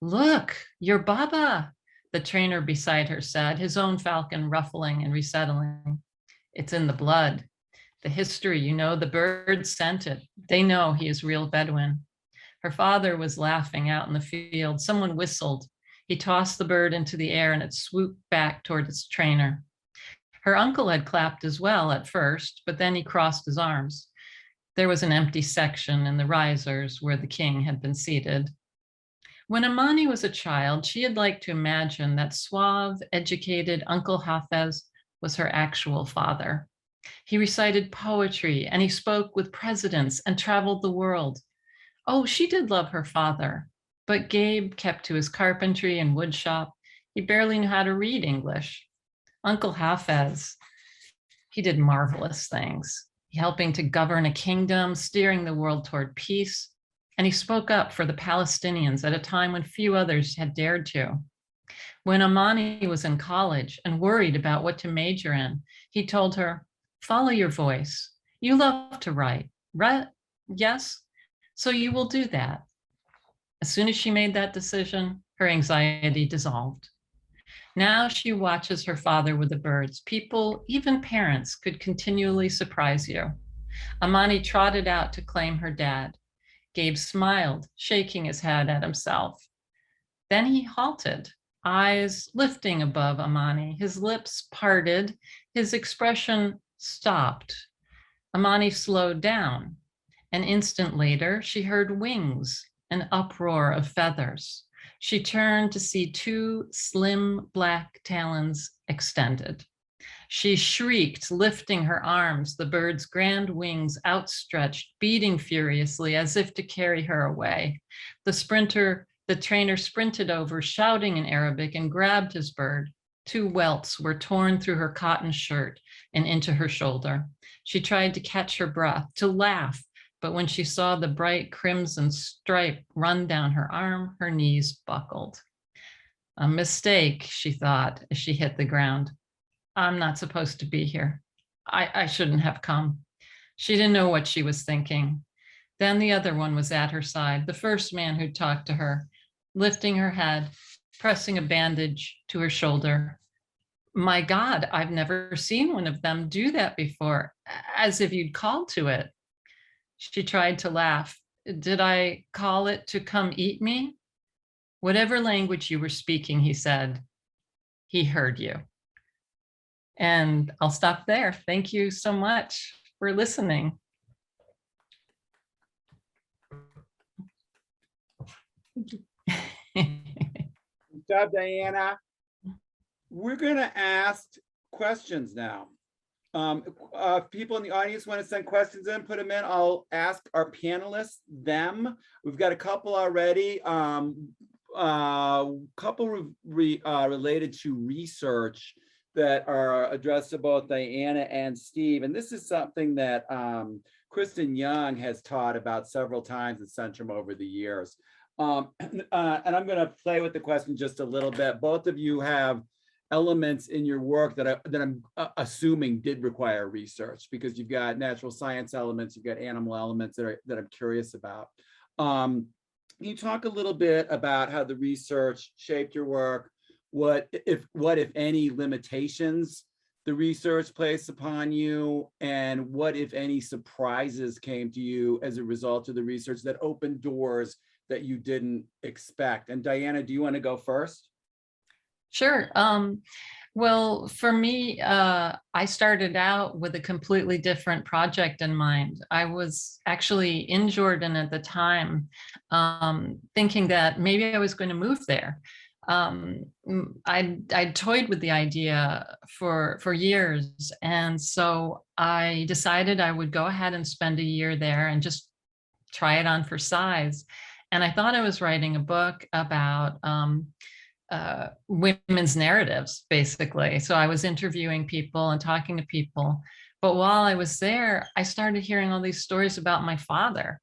[SPEAKER 5] Look, your Baba, the trainer beside her said, his own falcon ruffling and resettling. It's in the blood. The history, you know, the birds sent it. They know he is real Bedouin. Her father was laughing out in the field. Someone whistled. He tossed the bird into the air and it swooped back toward its trainer. Her uncle had clapped as well at first, but then he crossed his arms. There was an empty section in the risers where the king had been seated. When Amani was a child, she had liked to imagine that suave, educated Uncle Hafez was her actual father. He recited poetry and he spoke with presidents and traveled the world. Oh, she did love her father, but Gabe kept to his carpentry and wood shop. He barely knew how to read English. Uncle Hafez, he did marvelous things, helping to govern a kingdom, steering the world toward peace. And he spoke up for the Palestinians at a time when few others had dared to. When Amani was in college and worried about what to major in, he told her, follow your voice. You love to write, right? Yes? So you will do that. As soon as she made that decision, her anxiety dissolved. Now she watches her father with the birds. People, even parents, could continually surprise you. Amani trotted out to claim her dad. Gabe smiled, shaking his head at himself. Then he halted, eyes lifting above Amani, his lips parted, his expression stopped. Amani slowed down. An instant later, she heard wings, an uproar of feathers. She turned to see two slim black talons extended. She shrieked, lifting her arms, the bird's grand wings outstretched, beating furiously as if to carry her away. The trainer sprinted over, shouting in Arabic, and grabbed his bird. Two welts were torn through her cotton shirt and into her shoulder. She tried to catch her breath, to laugh, but when she saw the bright crimson stripe run down her arm, her knees buckled. A mistake, she thought, as she hit the ground. I'm not supposed to be here. I shouldn't have come. She didn't know what she was thinking. Then the other one was at her side, the first man who talked to her, lifting her head, pressing a bandage to her shoulder. My God, I've never seen one of them do that before, as if you'd called to it. She tried to laugh. Did I call it to come eat me? Whatever language you were speaking, he said, he heard you. And I'll stop there. Thank you so much for listening.
[SPEAKER 2] Good job, Diana. We're gonna ask questions now. People in the audience want to send questions in, put them in. I'll ask our panelists them. We've got a couple already. Couple related to research that are addressed to both Diana and Steve. And this is something that Kristen Young has taught about several times at Centrum over the years. And I'm going to play with the question just a little bit. Both of you have elements in your work that I'm assuming did require research, because you've got natural science elements, you've got animal elements that I'm curious about. Can you talk a little bit about how the research shaped your work? What if any limitations the research placed upon you, and what if any surprises came to you as a result of the research that opened doors that you didn't expect? And Diana, do you want to go first?
[SPEAKER 5] Sure. Well, for me, I started out with a completely different project in mind. I was actually in Jordan at the time, thinking that maybe I was going to move there. I toyed with the idea for years, and so I decided I would go ahead and spend a year there and just try it on for size. And I thought I was writing a book about women's narratives, basically. So I was interviewing people and talking to people. But while I was there, I started hearing all these stories about my father.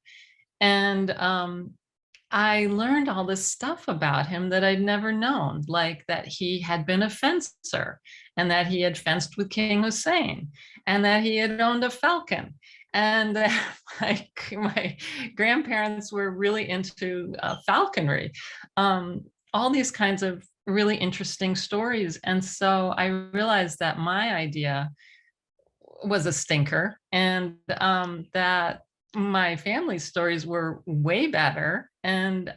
[SPEAKER 5] And I learned all this stuff about him that I'd never known, like that he had been a fencer, and that he had fenced with King Hussein, and that he had owned a falcon, and that my grandparents were really into falconry. All these kinds of really interesting stories. And so I realized that my idea was a stinker, and that my family's stories were way better. And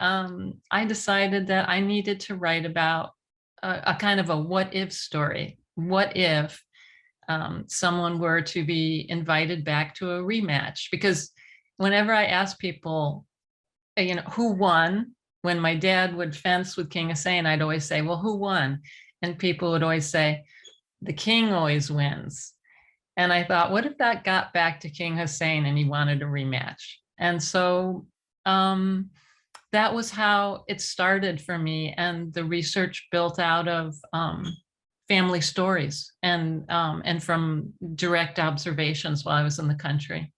[SPEAKER 5] I decided that I needed to write about a kind of a what if story. What if someone were to be invited back to a rematch? Because whenever I ask people, who won? When my dad would fence with King Hussein, I'd always say, well, who won? And people would always say, the king always wins. And I thought, what if that got back to King Hussein and he wanted a rematch? And so that was how it started for me. And the research built out of family stories and from direct observations while I was in the country.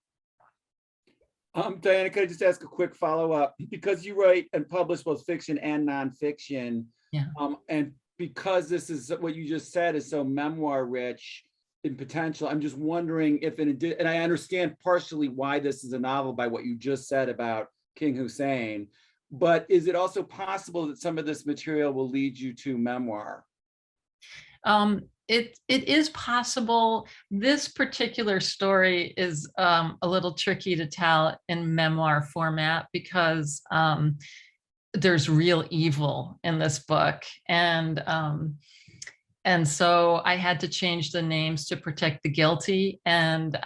[SPEAKER 2] Diana, could I just ask a quick follow-up? Because you write and publish both fiction and nonfiction,
[SPEAKER 5] Yeah.
[SPEAKER 2] And because this is what you just said is so memoir-rich in potential, I'm just wondering if, and I understand partially why this is a novel by what you just said about King Hussein, but is it also possible that some of this material will lead you to memoir?
[SPEAKER 5] It is possible. This particular story is a little tricky to tell in memoir format, because there's real evil in this book. And so I had to change the names to protect the guilty. And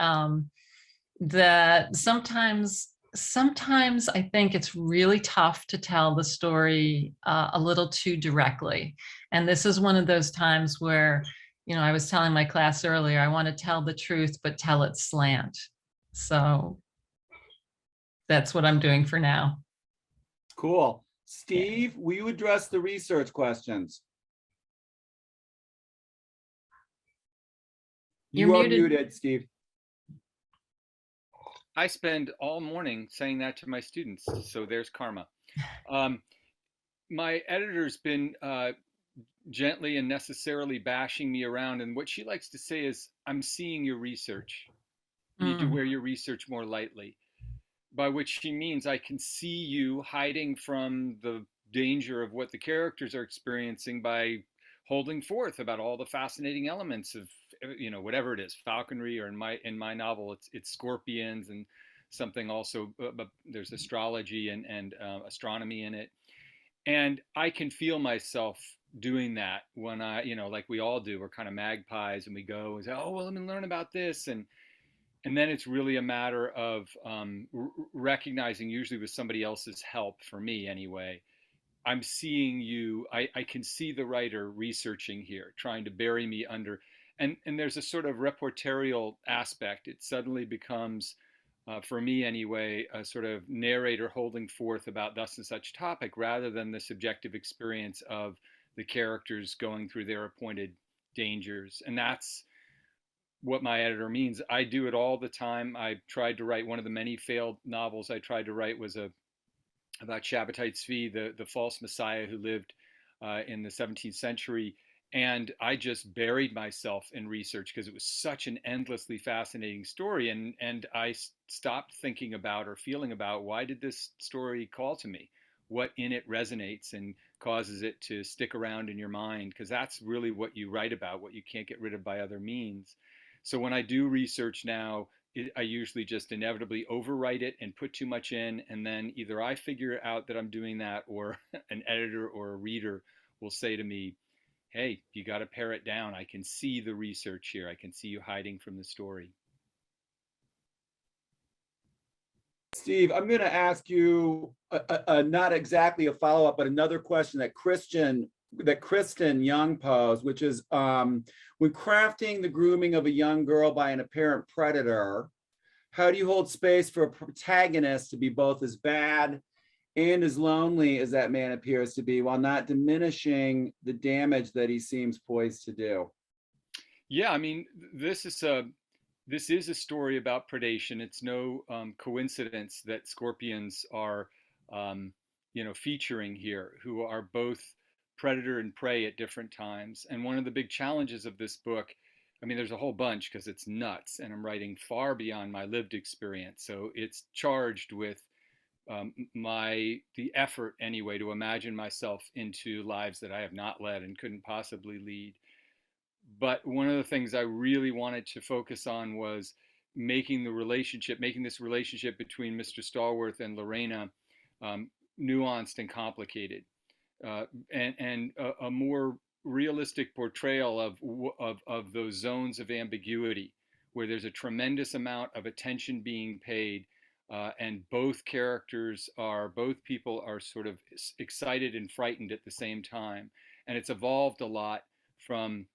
[SPEAKER 5] that sometimes I think it's really tough to tell the story a little too directly. And this is one of those times where, I was telling my class earlier, I want to tell the truth, but tell it slant. So that's what I'm doing for now.
[SPEAKER 2] Cool. Steve, will you address the research questions? You are muted, Steve.
[SPEAKER 3] I spend all morning saying that to my students, so there's karma. My editor's been gently and necessarily bashing me around, and what she likes to say is, I'm seeing your research. You need to wear your research more lightly. By which she means I can see you hiding from the danger of what the characters are experiencing by holding forth about all the fascinating elements of, whatever it is, falconry, or in my novel, it's scorpions, and something also, there's astrology and astronomy in it. And I can feel myself doing that when I, like we all do, we're kind of magpies and we go and say, oh, well, let me learn about this. And then it's really a matter of recognizing, usually with somebody else's help, for me anyway, I'm seeing you, I can see the writer researching here, trying to bury me under, and there's a sort of reportorial aspect. It suddenly becomes, for me anyway, a sort of narrator holding forth about thus and such topic, rather than the subjective experience of the characters going through their appointed dangers. And that's what my editor means. I do it all the time. I tried to write, one of the many failed novels I tried to write was about Shabbatai Tzvi, the false messiah who lived in the 17th century. And I just buried myself in research because it was such an endlessly fascinating story. And I stopped thinking about or feeling about, why did this story call to me? What in it resonates and causes it to stick around in your mind? Because that's really what you write about, what you can't get rid of by other means. So when I do research now, I usually just inevitably overwrite it and put too much in, and then either I figure out that I'm doing that, or an editor or a reader will say to me, hey, you got to pare it down. I can see the research here. I can see you hiding from the story.
[SPEAKER 2] Steve, I'm going to ask you not exactly a follow-up, but another question that Kristen Young posed, which is, when crafting the grooming of a young girl by an apparent predator, how do you hold space for a protagonist to be both as bad and as lonely as that man appears to be, while not diminishing the damage that he seems poised to do?
[SPEAKER 3] Yeah, I mean, this is a story about predation. It's no coincidence that scorpions are, featuring here, who are both predator and prey at different times. And one of the big challenges of this book, I mean, there's a whole bunch because it's nuts, and I'm writing far beyond my lived experience. So it's charged with the effort anyway to imagine myself into lives that I have not led and couldn't possibly lead. But one of the things I really wanted to focus on was making this relationship between Mr. Stallworth and Lorena nuanced and complicated, and a more realistic portrayal of those zones of ambiguity, where there's a tremendous amount of attention being paid, and both people are sort of excited and frightened at the same time. And it's evolved a lot from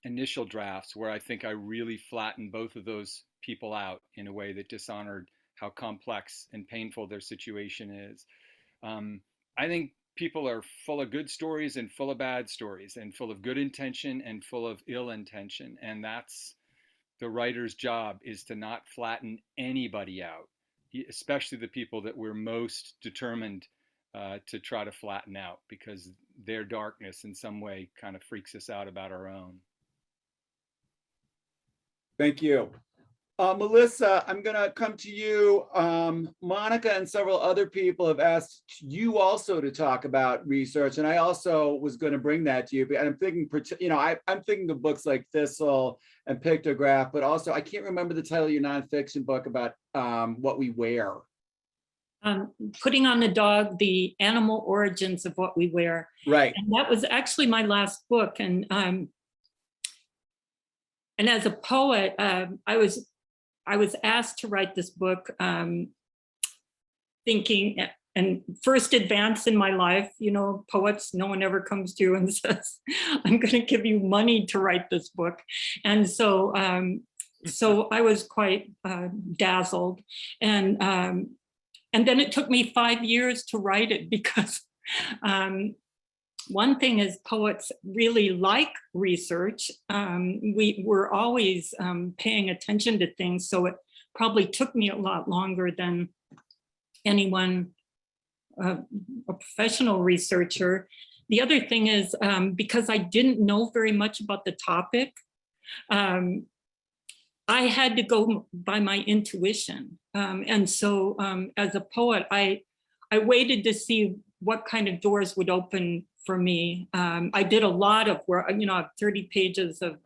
[SPEAKER 3] initial drafts, where I think I really flattened both of those people out in a way that dishonored how complex and painful their situation is. I think people are full of good stories and full of bad stories, and full of good intention and full of ill intention. And that's the writer's job, is to not flatten anybody out, especially the people that we're most determined to try to flatten out, because their darkness in some way kind of freaks us out about our own.
[SPEAKER 2] Thank you. Melissa, I'm going to come to you. Monica and several other people have asked you also to talk about research, and I also was going to bring that to you. And I'm thinking, I'm thinking of books like Thistle and Pictograph, but also I can't remember the title of your nonfiction book about what we wear.
[SPEAKER 4] Putting on the Dog, the animal origins of what we wear.
[SPEAKER 2] Right.
[SPEAKER 4] And that was actually my last book. And as a poet, I was asked to write this book, thinking, and first advance in my life, poets, no one ever comes to you and says, I'm going to give you money to write this book. And so I was quite dazzled. And then it took me 5 years to write it, because one thing is, poets really like research. We're always paying attention to things, so it probably took me a lot longer than anyone, a professional researcher. The other thing is, because I didn't know very much about the topic, I had to go by my intuition. And so as a poet, I waited to see what kind of doors would open for me. I did a lot of work, I have 30 pages of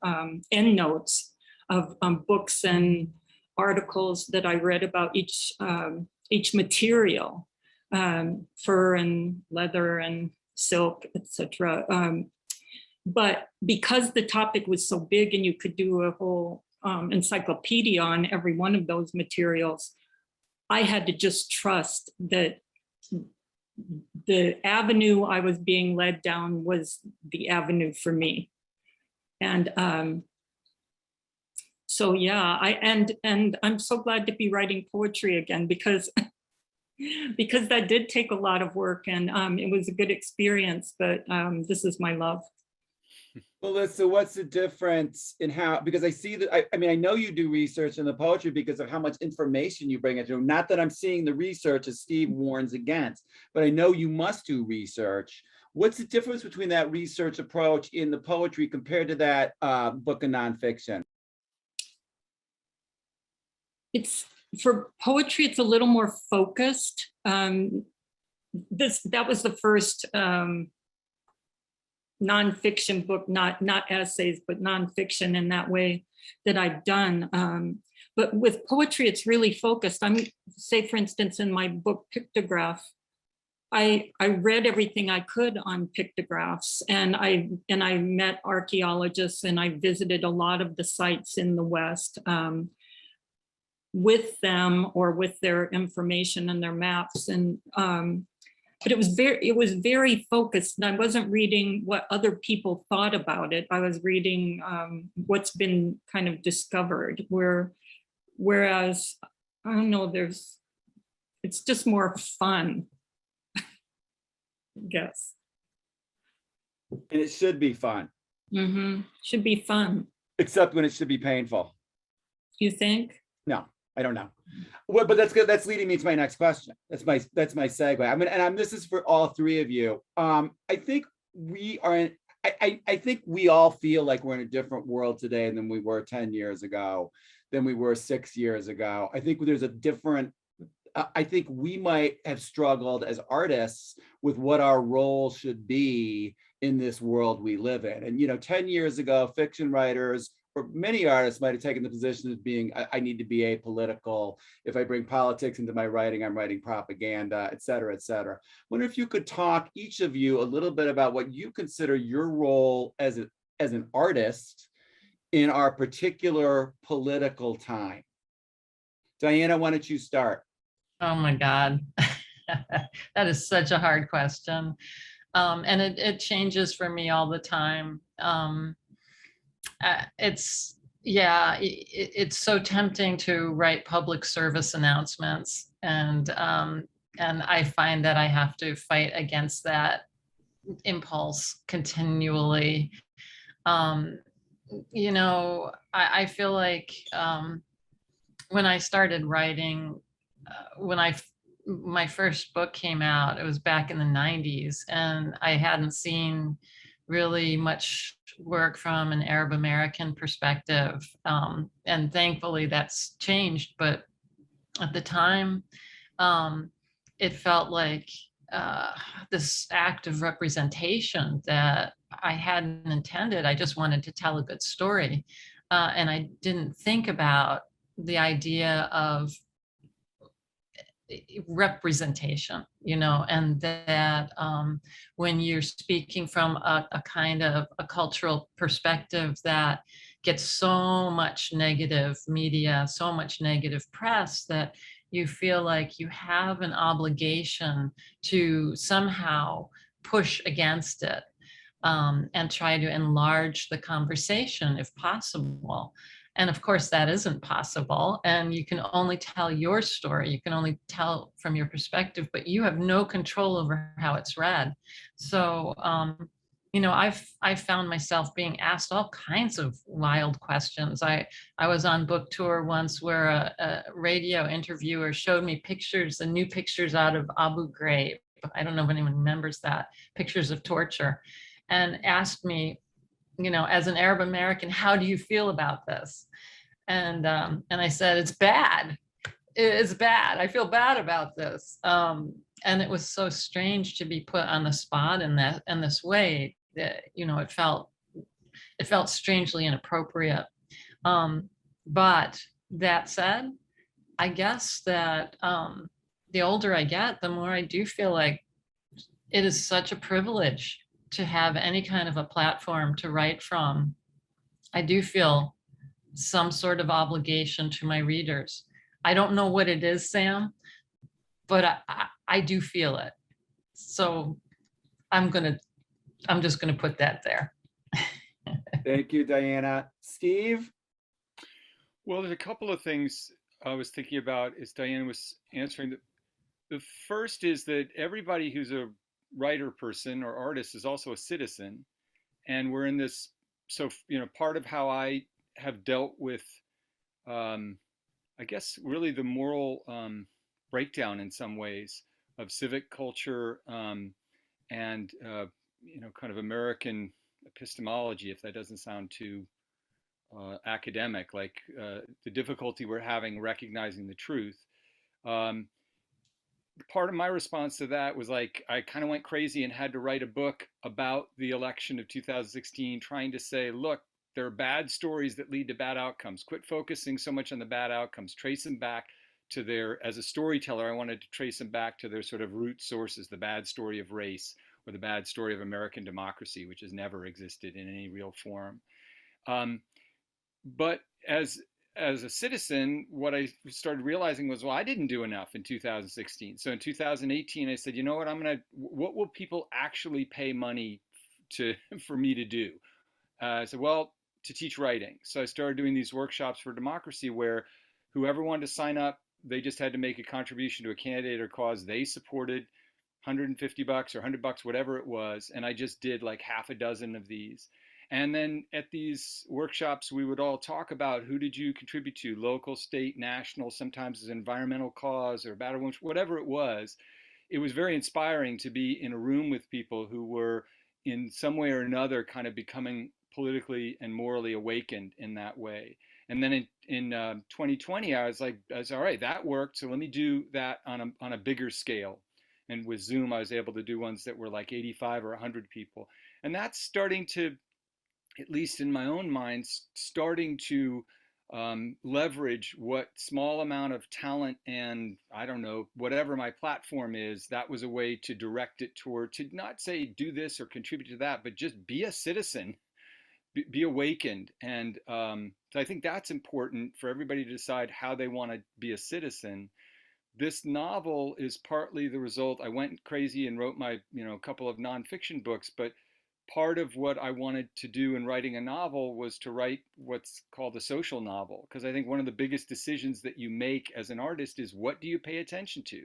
[SPEAKER 4] endnotes of books and articles that I read about each material, fur and leather and silk, etc. But because the topic was so big and you could do a whole encyclopedia on every one of those materials, I had to just trust that the avenue I was being led down was the avenue for me. And so yeah, and I'm so glad to be writing poetry again, because that did take a lot of work, and it was a good experience, but this is my love.
[SPEAKER 2] Melissa, what's the difference in how, because I see that, I mean, I know you do research in the poetry because of how much information you bring into it. Not that I'm seeing the research as Steve warns against, but I know you must do research. What's the difference between that research approach in the poetry compared to that book of nonfiction?
[SPEAKER 4] It's, for poetry, it's a little more focused. That was the first nonfiction book, not essays, but nonfiction in that way that I've done. But with poetry, it's really focused. Say, for instance, in my book Pictograph, I read everything I could on pictographs, and I met archaeologists, and I visited a lot of the sites in the West with them, or with their information and their maps. And but it was very focused, and I wasn't reading what other people thought about it. I was reading what's been kind of discovered, whereas, I don't know, it's just more fun, I guess.
[SPEAKER 2] And it should be fun.
[SPEAKER 4] Should be fun.
[SPEAKER 2] Except when it should be painful.
[SPEAKER 4] You think?
[SPEAKER 2] No, I don't know. Well, but that's good. That's leading me to my next question. That's my segue. This is for all three of you. I think we are I think we all feel like we're in a different world today than we were 10 years ago, than we were 6 years ago. I think there's a different, I think we might have struggled as artists with what our role should be in this world we live in. And, 10 years ago, fiction writers, or many artists, might have taken the position of being, I need to be apolitical. If I bring politics into my writing, I'm writing propaganda, et cetera, et cetera. I wonder if you could talk, each of you, a little bit about what you consider your role as an artist in our particular political time. Diana, why don't you start?
[SPEAKER 5] Oh my God, that is such a hard question. And it changes for me all the time. It's so tempting to write public service announcements, and I find that I have to fight against that impulse continually. I feel like when I started writing, my first book came out, it was back in the 90s, and I hadn't seen really much work from an Arab American perspective. And thankfully that's changed. But at the time, it felt like this act of representation that I hadn't intended. I just wanted to tell a good story. And I didn't think about the idea of representation, and that when you're speaking from a kind of a cultural perspective that gets so much negative media, so much negative press, that you feel like you have an obligation to somehow push against it, and try to enlarge the conversation if possible. And of course, that isn't possible. And you can only tell your story. You can only tell from your perspective, but you have no control over how it's read. So, I've found myself being asked all kinds of wild questions. I was on book tour once where a radio interviewer showed me pictures, new pictures out of Abu Ghraib. I don't know if anyone remembers that, pictures of torture, and asked me, as an Arab American, how do you feel about this? And I said, it's bad. It's bad. I feel bad about this. And it was so strange to be put on the spot in this way that, it felt strangely inappropriate. But that said, I guess that the older I get, the more I do feel like it is such a privilege to have any kind of a platform to write from. I do feel some sort of obligation to my readers. I don't know what it is, Sam, but I do feel it. So I'm just gonna put that there.
[SPEAKER 2] Thank you, Diana. Steve?
[SPEAKER 3] Well, there's a couple of things I was thinking about as Diana was answering. The first is that everybody who's a writer person or artist is also a citizen. And we're in this, so, part of how I have dealt with, I guess, really the moral breakdown in some ways of civic culture and, kind of American epistemology, if that doesn't sound too academic, like the difficulty we're having recognizing the truth. Part of my response to that was like, I kind of went crazy and had to write a book about the election of 2016, trying to say, look, there are bad stories that lead to bad outcomes. Quit focusing so much on the bad outcomes. Trace them back to their, as a storyteller, I wanted to trace them back to their sort of root sources, the bad story of race or the bad story of American democracy, which has never existed in any real form. But as a citizen, what I started realizing was, well, I didn't do enough in 2016. So in 2018, I said, you know what, what will people actually pay money for me to do? I said, well, to teach writing. So I started doing these workshops for democracy where whoever wanted to sign up, they just had to make a contribution to a candidate or cause they supported, $150 or $100, whatever it was. And I just did like half a dozen of these. And then at these workshops, we would all talk about who did you contribute to, local, state, national, sometimes as an environmental cause or battle wounds, whatever it was. It was very inspiring to be in a room with people who were in some way or another kind of becoming politically and morally awakened in that way. And then in 2020, I was all right, that worked. So let me do that on a bigger scale. And with Zoom, I was able to do ones that were like 85 or 100 people. And that's starting to, at least in my own mind, starting to leverage what small amount of talent and, I don't know, whatever my platform is, that was a way to direct it toward, to not say do this or contribute to that, but just be a citizen, be awakened. And so I think that's important for everybody to decide how they want to be a citizen. This novel is partly the result. I went crazy and wrote my, couple of nonfiction books, but part of what I wanted to do in writing a novel was to write what's called a social novel, because I think one of the biggest decisions that you make as an artist is, what do you pay attention to?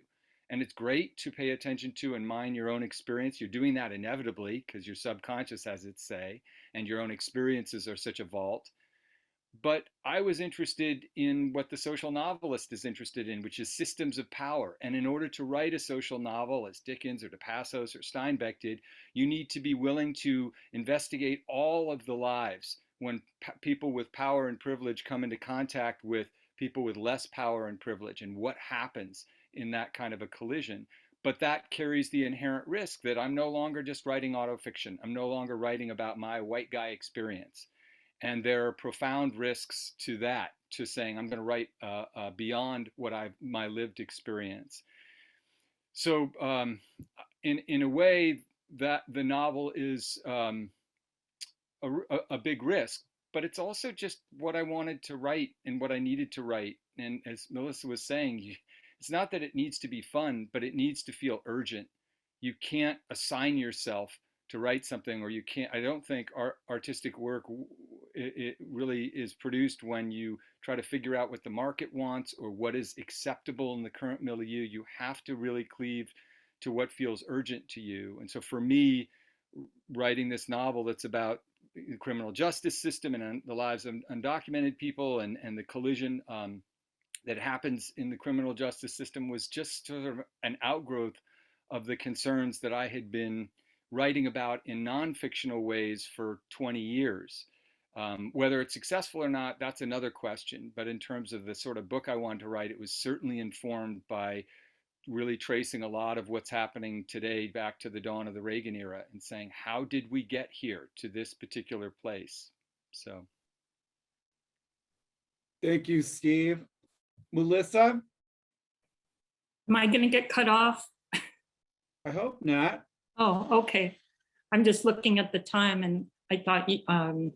[SPEAKER 3] And it's great to pay attention to and mine your own experience. You're doing that inevitably because your subconscious has its say, and your own experiences are such a vault. But I was interested in what the social novelist is interested in, which is systems of power. And in order to write a social novel, as Dickens or DePassos or Steinbeck did, you need to be willing to investigate all of the lives when people with power and privilege come into contact with people with less power and privilege, and what happens in that kind of a collision. But that carries the inherent risk that I'm no longer just writing autofiction. I'm no longer writing about my white guy experience. And there are profound risks to that, to saying I'm going to write beyond what my lived experience. So in a way, that the novel is a big risk, but it's also just what I wanted to write and what I needed to write. And as Melissa was saying, it's not that it needs to be fun, but it needs to feel urgent. You can't assign yourself to write something, or you can't, I don't think artistic work, it really is produced when you try to figure out what the market wants or what is acceptable in the current milieu. You have to really cleave to what feels urgent to you. And so for me, writing this novel that's about the criminal justice system and the lives of undocumented people and the collision that happens in the criminal justice system was just sort of an outgrowth of the concerns that I had been writing about in non-fictional ways for 20 years. Whether it's successful or not, that's another question. But in terms of the sort of book I wanted to write, it was certainly informed by really tracing a lot of what's happening today back to the dawn of the Reagan era and saying, how did we get here to this particular place? So.
[SPEAKER 2] Thank you, Steve. Melissa?
[SPEAKER 4] Am I going to get cut off?
[SPEAKER 2] I hope not.
[SPEAKER 4] Oh, okay. I'm just looking at the time and I thought the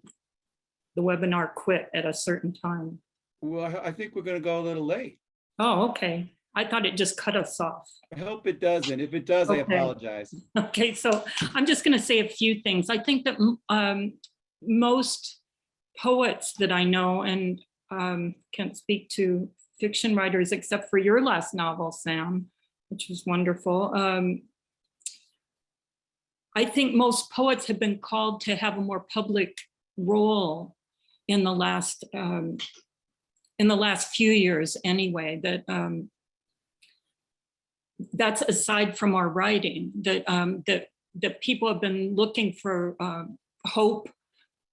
[SPEAKER 4] webinar quit at a certain time.
[SPEAKER 2] Well, I think we're gonna go a little late.
[SPEAKER 4] Oh, okay. I thought it just cut us off.
[SPEAKER 2] I hope it doesn't. If it does, I
[SPEAKER 4] Okay.
[SPEAKER 2] apologize.
[SPEAKER 4] Okay, so I'm just going to say a few things. I think that most poets that I know, and can't speak to fiction writers except for your last novel, Sam, which was wonderful. I think most poets have been called to have a more public role in the last few years anyway. That's aside from our writing, that people have been looking for hope.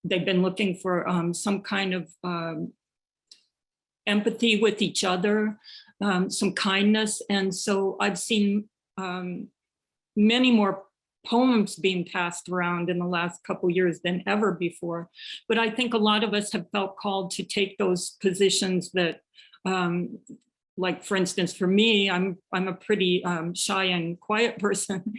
[SPEAKER 4] They've been looking for some kind of empathy with each other, some kindness. And so I've seen many more poems being passed around in the last couple years than ever before. But I think a lot of us have felt called to take those positions that like, for instance, for me, I'm a pretty shy and quiet person,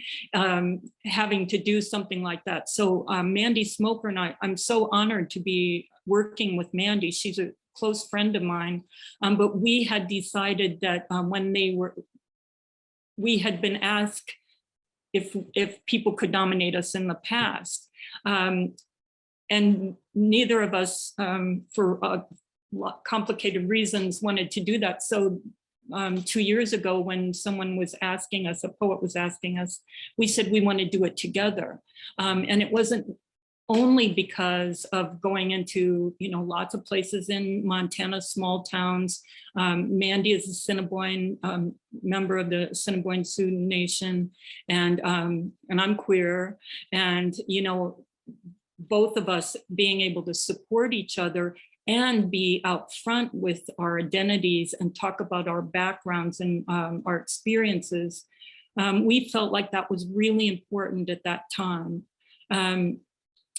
[SPEAKER 4] having to do something like that. So Mandy Smoker and I'm so honored to be working with Mandy. She's a close friend of mine, but we had decided that when we had been asked if people could nominate us in the past, and neither of us, for complicated reasons, wanted to do that. So 2 years ago, when someone was asking us, a poet was asking us, we said we want to do it together. And it wasn't only because of going into, lots of places in Montana, small towns. Mandy is a Assiniboine, member of the Assiniboine Sioux Nation, and I'm queer. And, both of us being able to support each other and be out front with our identities and talk about our backgrounds and our experiences, we felt like that was really important at that time.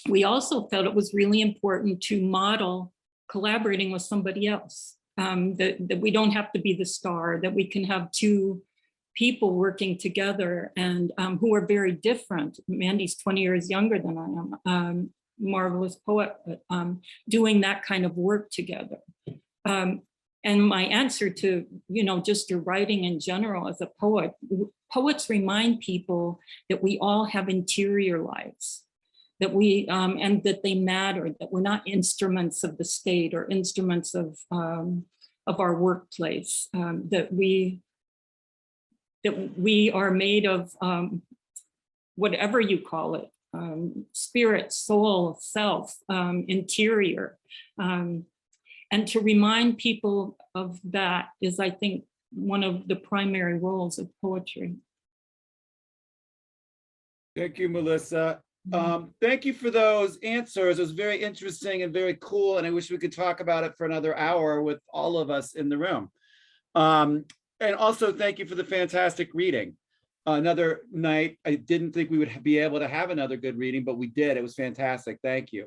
[SPEAKER 4] We also felt it was really important to model collaborating with somebody else, that we don't have to be the star, that we can have two people working together and who are very different. Mandy's 20 years younger than I am, marvelous poet, but doing that kind of work together. And my answer to, just your writing in general as a poet, poets remind people that we all have interior lives, that we, and that they matter, that we're not instruments of the state or instruments of our workplace, that we are made of whatever you call it, spirit, soul, self, interior. And to remind people of that is, I think, one of the primary roles of poetry.
[SPEAKER 2] Thank you, Melissa. Thank you for those answers. It was very interesting and very cool. And I wish we could talk about it for another hour with all of us in the room. And also thank you for the fantastic reading. Another night, I didn't think we would be able to have another good reading, but we did. It was fantastic. Thank you.